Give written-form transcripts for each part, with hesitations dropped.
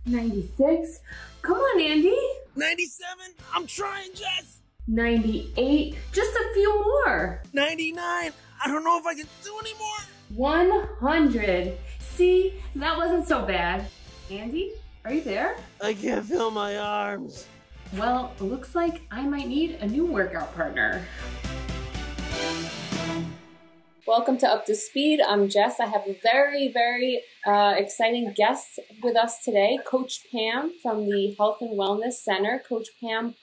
96? Come on, Andy. 97? I'm trying, Jess. 98? Just a few more. 99? I don't know if I can do any more. 100. See, that wasn't so bad. Andy, are you there? I can't feel my arms. Well, it looks like I might need a new workout partner. Welcome to Up to Speed. I'm Jess. I have a very exciting guest with us today, Coach Pam from the Health and Wellness Center. Coach Pam,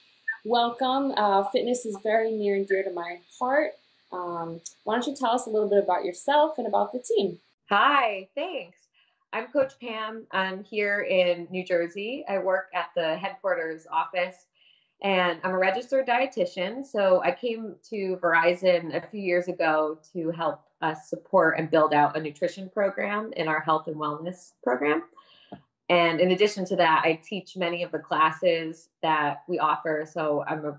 welcome. Fitness is very near and dear to my heart. Why don't you tell us a little bit about yourself and about the team? Hi, thanks. I'm Coach Pam. I'm here in New Jersey. I work at the headquarters office, and I'm a registered dietitian. So I came to Verizon a few years ago to help us support and build out a nutrition program in our health and wellness program. And in addition to that, I teach many of the classes that we offer. So I'm a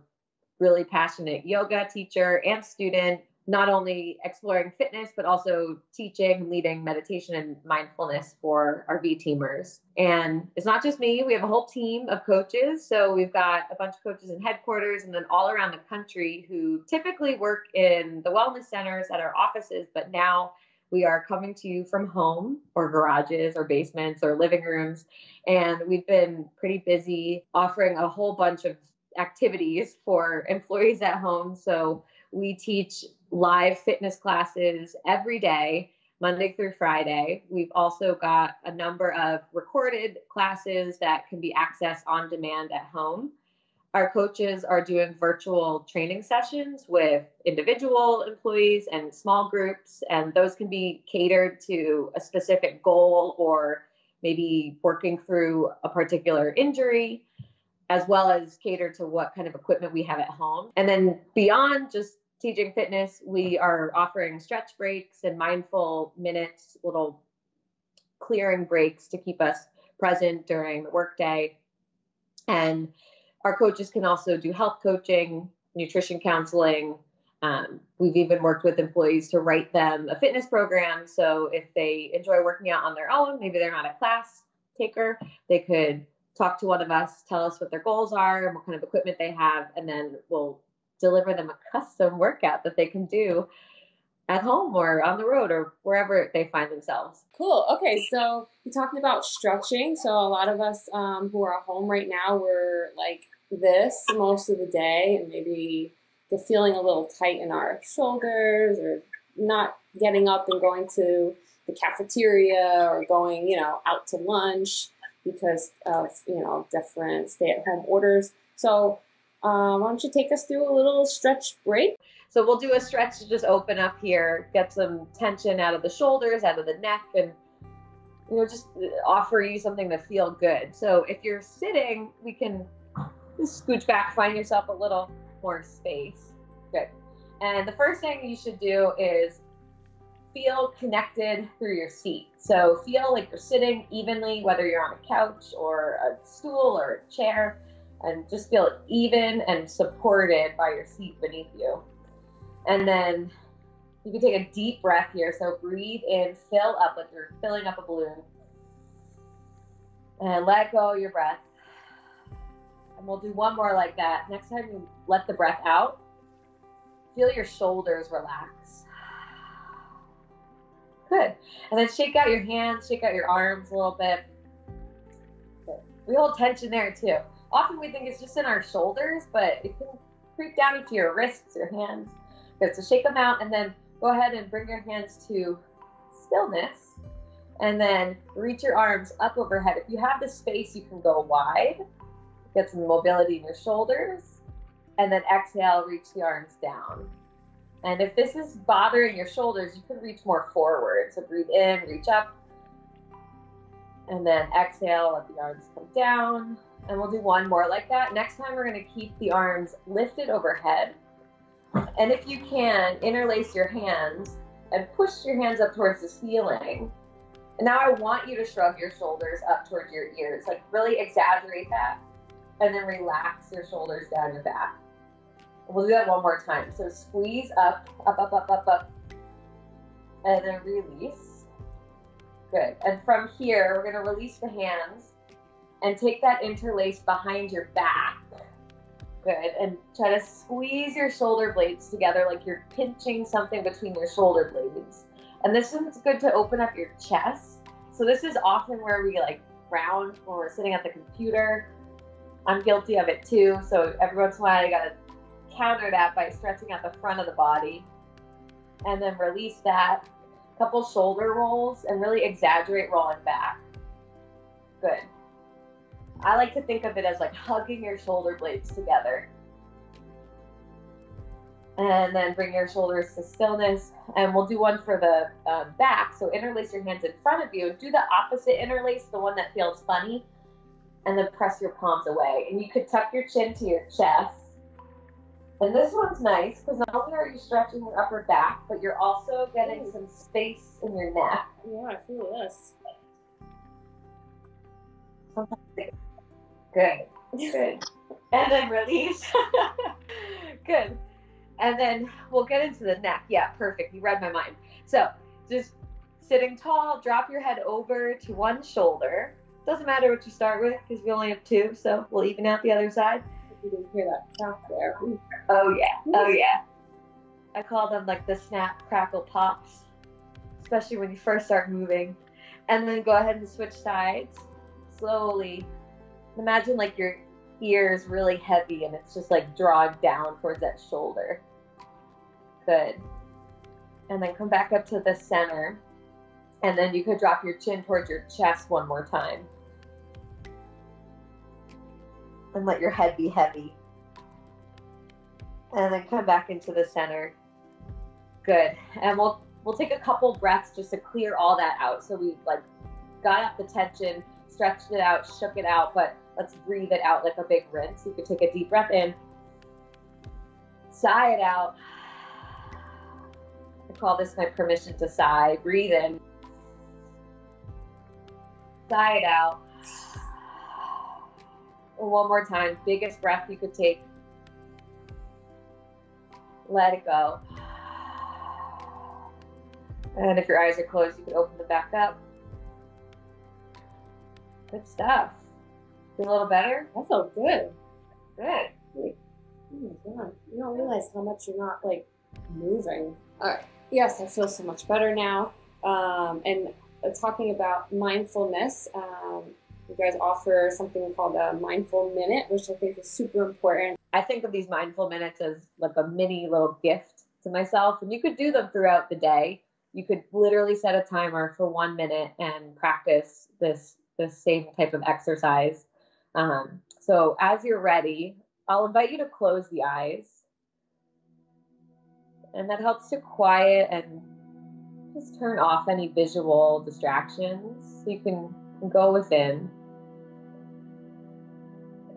really passionate yoga teacher and student, not only exploring fitness, but also teaching, leading meditation and mindfulness for our V-teamers. And it's not just me, we have a whole team of coaches. So we've got a bunch of coaches in headquarters and then all around the country who typically work in the wellness centers at our offices, but now we are coming to you from home or garages or basements or living rooms. And we've been pretty busy offering a whole bunch of activities for employees at home. So we teach live fitness classes every day, Monday through Friday. We've also got a number of recorded classes that can be accessed on demand at home. Our coaches are doing virtual training sessions with individual employees and small groups, and those can be catered to a specific goal or maybe working through a particular injury, as well as cater to what kind of equipment we have at home. And then beyond just teaching fitness, we are offering stretch breaks and mindful minutes, little clearing breaks to keep us present during the workday. And our coaches can also do health coaching, nutrition counseling. We've even worked with employees to write them a fitness program. So if they enjoy working out on their own, maybe they're not a class taker, they could talk to one of us, tell us what their goals are and what kind of equipment they have, and then we'll deliver them a custom workout that they can do at home or on the road or wherever they find themselves. Cool. Okay, so you're talking about stretching. So a lot of us who are at home right now, we're like this most of the day, and maybe they're feeling a little tight in our shoulders or not getting up and going to the cafeteria or going, out to lunch because of, different stay-at-home orders. So why don't you take us through a little stretch break? So we'll do a stretch to just open up here, get some tension out of the shoulders, out of the neck, and just offer you something to feel good. So if you're sitting, we can just scooch back, find yourself a little more space. Good. And the first thing you should do is feel connected through your seat. So feel like you're sitting evenly, whether you're on a couch or a stool or a chair, and just feel even and supported by your seat beneath you. And then you can take a deep breath here. So breathe in, fill up like you're filling up a balloon. And let go of your breath. And we'll do one more like that. Next time you let the breath out, feel your shoulders relax. Good. And then shake out your hands, shake out your arms a little bit. Good. We hold tension there too. Often we think it's just in our shoulders, but it can creep down into your wrists, your hands. Good, so shake them out and then go ahead and bring your hands to stillness and then reach your arms up overhead. If you have the space, you can go wide, get some mobility in your shoulders, and then exhale, reach the arms down. And if this is bothering your shoulders, you can reach more forward. So breathe in, reach up, and then exhale, let the arms come down. And we'll do one more like that. Next time, we're going to keep the arms lifted overhead. And if you can, interlace your hands and push your hands up towards the ceiling. And now I want you to shrug your shoulders up towards your ears, like really exaggerate that. And then relax your shoulders down your back. We'll do that one more time. So squeeze up, up, up, up, up, up. And then release. Good. And from here, we're going to release the hands And take that interlace behind your back. Good. And try to squeeze your shoulder blades together like you're pinching something between your shoulder blades. And this is good to open up your chest. So this is often where we like round when we're sitting at the computer. I'm guilty of it too. So every once in a while, you gotta counter that by stretching out the front of the body. And then release that. Couple shoulder rolls and really exaggerate rolling back. Good. I like to think of it as like hugging your shoulder blades together. And then bring your shoulders to stillness. And we'll do one for the back. So interlace your hands in front of you. Do the opposite interlace, the one that feels funny. And then press your palms away. And you could tuck your chin to your chest. And this one's nice because not only are you stretching your upper back, but you're also getting some space in your neck. Yeah, I feel this. Good. Good. And then release. Good. And then we'll get into the neck. Yeah, perfect. You read my mind. So just sitting tall, drop your head over to one shoulder. Doesn't matter what you start with because we only have two, so we'll even out the other side. You can hear that crack there. Oh yeah. Oh yeah. I call them like the snap, crackle, pops, especially when you first start moving. And then go ahead and switch sides slowly. Imagine like your ear is really heavy and it's just like drawing down towards that shoulder. Good. And then come back up to the center. And then you could drop your chin towards your chest one more time. And let your head be heavy. And then come back into the center. Good. And we'll take a couple breaths just to clear all that out. So we like got up the tension, stretched it out, shook it out, but let's breathe it out like a big rinse. You could take a deep breath in, sigh it out. I call this my permission to sigh. Breathe in, sigh it out. And one more time, biggest breath you could take. Let it go. And if your eyes are closed, you can open them back up. Good stuff. Feel a little better? I feel good. Good. Wait. Oh my God. You don't realize how much you're not like moving. All right. Yes, I feel so much better now. And talking about mindfulness, you guys offer something called a mindful minute, which I think is super important. I think of these mindful minutes as like a mini little gift to myself, and you could do them throughout the day. You could literally set a timer for 1 minute and practice this same type of exercise. So as you're ready, I'll invite you to close the eyes. And that helps to quiet and just turn off any visual distractions so you can go within.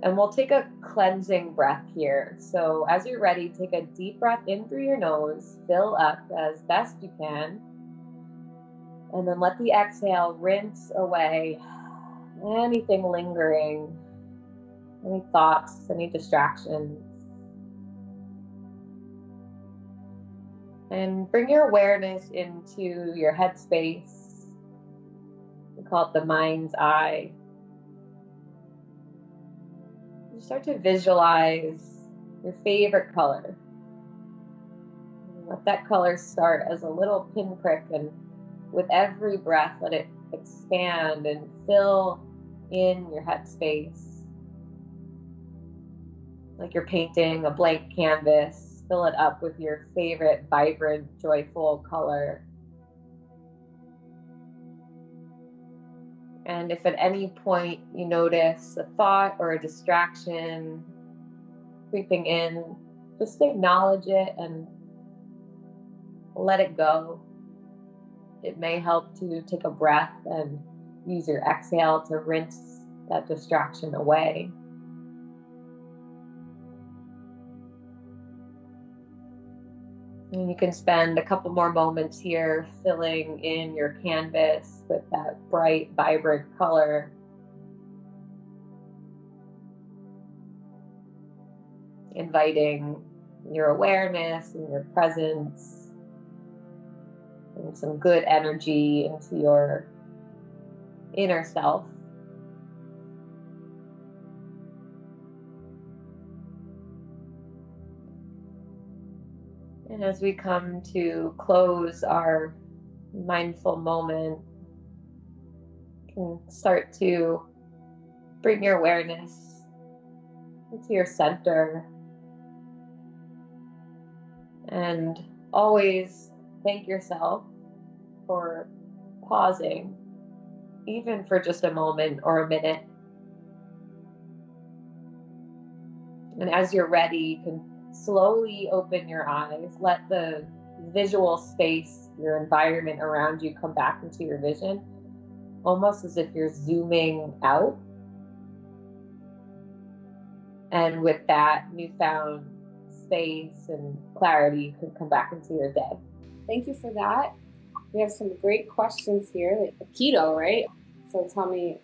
And we'll take a cleansing breath here. So as you're ready, take a deep breath in through your nose, fill up as best you can. And then let the exhale rinse away anything lingering, any thoughts, any distractions. And bring your awareness into your headspace. We call it the mind's eye. You start to visualize your favorite color. Let that color start as a little pinprick, and with every breath, let it expand and fill in your headspace. Like you're painting a blank canvas, fill it up with your favorite vibrant, joyful color. And if at any point you notice a thought or a distraction creeping in, just acknowledge it and let it go. It may help to take a breath and use your exhale to rinse that distraction away. And you can spend a couple more moments here filling in your canvas with that bright, vibrant color. Inviting your awareness and your presence and some good energy into your inner self. And as we come to close our mindful moment, you can start to bring your awareness into your center and always thank yourself for pausing, even for just a moment or a minute. And as you're ready, you can slowly open your eyes, let the visual space, your environment around you come back into your vision, almost as if you're zooming out. And with that newfound space and clarity, you can come back into your day. Thank you for that. We have some great questions here. Keto, right? So tell me,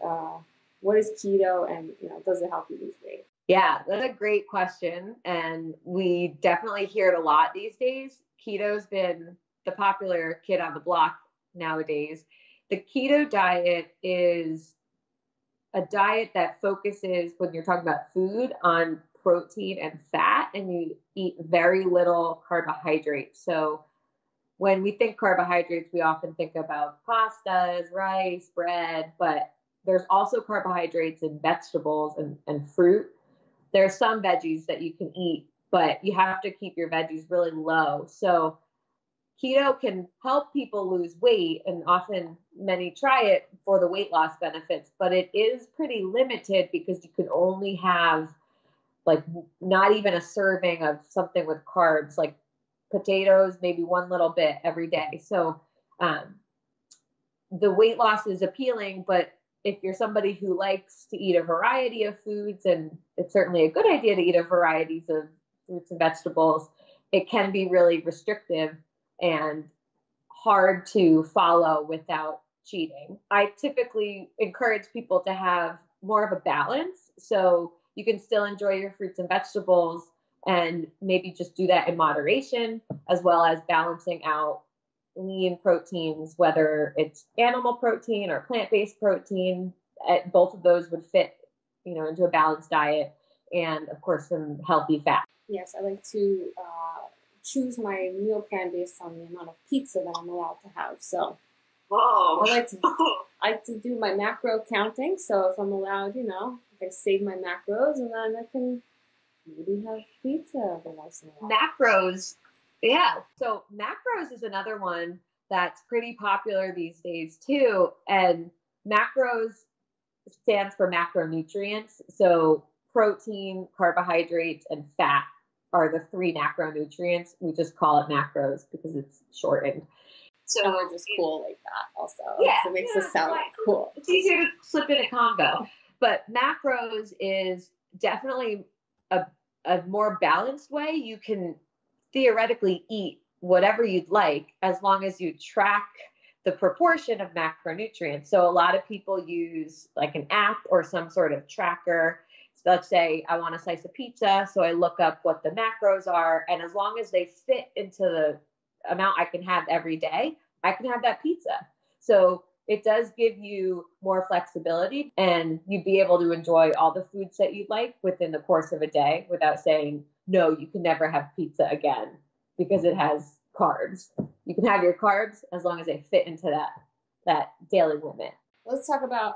what is keto, and does it help you lose weight? Yeah, that's a great question. And we definitely hear it a lot these days. Keto's been the popular kid on the block nowadays. The keto diet is a diet that focuses, when you're talking about food, on protein and fat, and you eat very little carbohydrates. So when we think carbohydrates, we often think about pastas, rice, bread, but there's also carbohydrates in vegetables and fruit. There are some veggies that you can eat, but you have to keep your veggies really low. So keto can help people lose weight, and often many try it for the weight loss benefits, but it is pretty limited because you can only have like not even a serving of something with carbs, like potatoes, maybe one little bit every day. So the weight loss is appealing, but if you're somebody who likes to eat a variety of foods, and it's certainly a good idea to eat a variety of fruits and vegetables, it can be really restrictive and hard to follow without cheating. I typically encourage people to have more of a balance. So you can still enjoy your fruits and vegetables and maybe just do that in moderation, as well as balancing out lean proteins, whether it's animal protein or plant-based protein. Both of those would fit, into a balanced diet, and of course some healthy fat. Yes, I like to choose my meal plan based on the amount of pizza that I'm allowed to have. So Whoa. I like to do my macro counting. So if I'm allowed, I save my macros, and then I can maybe have pizza every once in a while. Macros. Yeah. So macros is another one that's pretty popular these days too. And macros stands for macronutrients. So protein, carbohydrates, and fat are the three macronutrients. We just call it macros because it's shortened. So we're just cool like that also. Yeah. So it makes us sound cool. It's easier to slip in a combo. But macros is definitely a more balanced way. You can theoretically eat whatever you'd like as long as you track the proportion of macronutrients. So a lot of people use like an app or some sort of tracker. So let's say I want a slice of pizza, so I look up what the macros are, and as long as they fit into the amount I can have every day, I can have that pizza. So it does give you more flexibility, and you'd be able to enjoy all the foods that you'd like within the course of a day without saying, no, you can never have pizza again because it has carbs. You can have your carbs as long as they fit into that daily limit. Let's talk about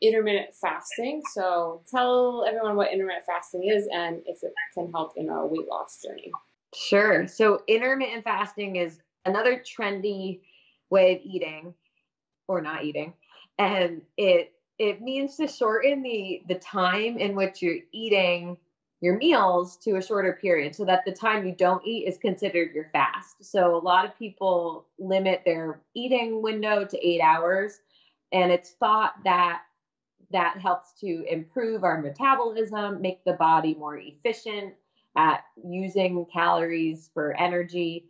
intermittent fasting. So tell everyone what intermittent fasting is and if it can help in a weight loss journey. Sure. So intermittent fasting is another trendy way of eating or not eating. And it means to shorten the time in which you're eating your meals to a shorter period so that the time you don't eat is considered your fast. So a lot of people limit their eating window to 8 hours. And it's thought that helps to improve our metabolism, make the body more efficient at using calories for energy.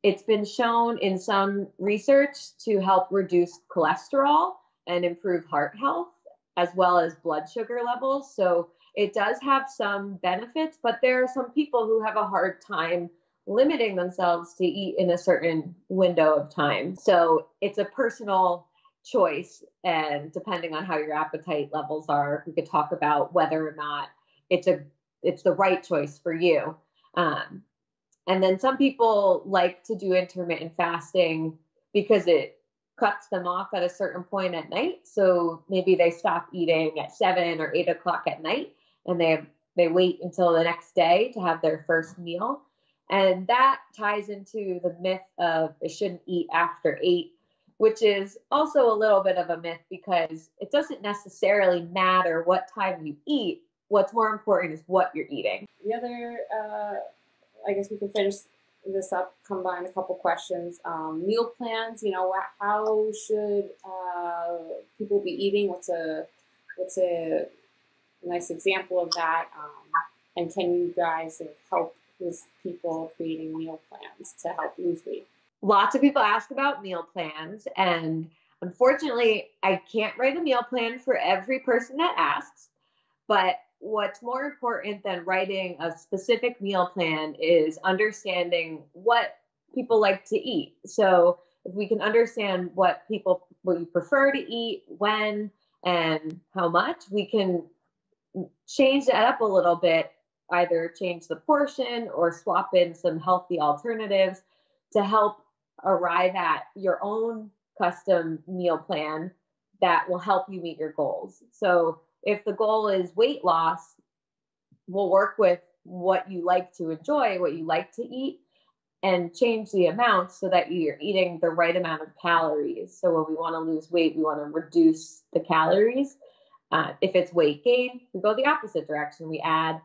It's been shown in some research to help reduce cholesterol and improve heart health, as well as blood sugar levels. So it does have some benefits, but there are some people who have a hard time limiting themselves to eat in a certain window of time. So it's a personal choice, and depending on how your appetite levels are, we could talk about whether or not it's the right choice for you. And then some people like to do intermittent fasting because it cuts them off at a certain point at night. So maybe they stop eating at 7 or 8 o'clock at night, and they wait until the next day to have their first meal. And that ties into the myth of they shouldn't eat after 8, which is also a little bit of a myth because it doesn't necessarily matter what time you eat. What's more important is what you're eating. The other, I guess we can finish this up, combine a couple questions. Meal plans, how should people be eating? What's a nice example of that? And can you guys help with people creating meal plans to help lose weight? Lots of people ask about meal plans, and unfortunately, I can't write a meal plan for every person that asks. But what's more important than writing a specific meal plan is understanding what people like to eat. So if we can understand what you prefer to eat, when, and how much, we can change that up a little bit, either change the portion or swap in some healthy alternatives to help arrive at your own custom meal plan that will help you meet your goals. So if the goal is weight loss, we'll work with what you like to enjoy, what you like to eat, and change the amounts so that you're eating the right amount of calories. So when we want to lose weight, we want to reduce the calories. If it's weight gain, we go the opposite direction. We add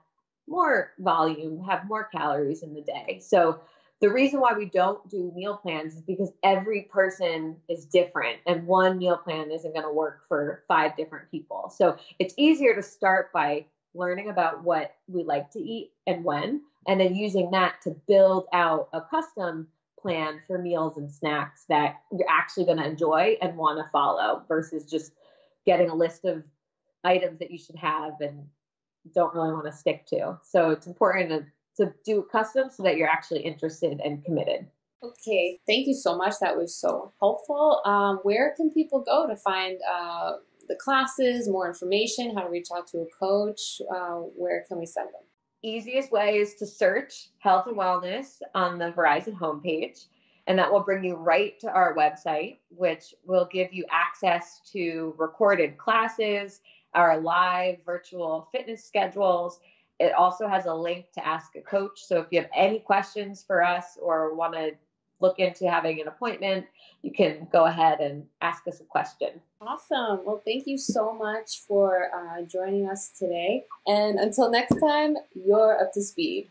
more volume, have more calories in the day. So the reason why we don't do meal plans is because every person is different, and one meal plan isn't going to work for 5 different people. So it's easier to start by learning about what we like to eat and when, and then using that to build out a custom plan for meals and snacks that you're actually going to enjoy and want to follow, versus just getting a list of items that you should have and don't really want to stick to. So it's important to do custom so that you're actually interested and committed. Okay, thank you so much. That was so helpful. Where can people go to find the classes, more information, how to reach out to a coach? Where can we send them? Easiest way is to search health and wellness on the Verizon homepage, and that will bring you right to our website, which will give you access to recorded classes, our live virtual fitness schedules. It also has a link to ask a coach. So if you have any questions for us or want to look into having an appointment, you can go ahead and ask us a question. Awesome. Well, thank you so much for joining us today. And until next time, you're up to speed.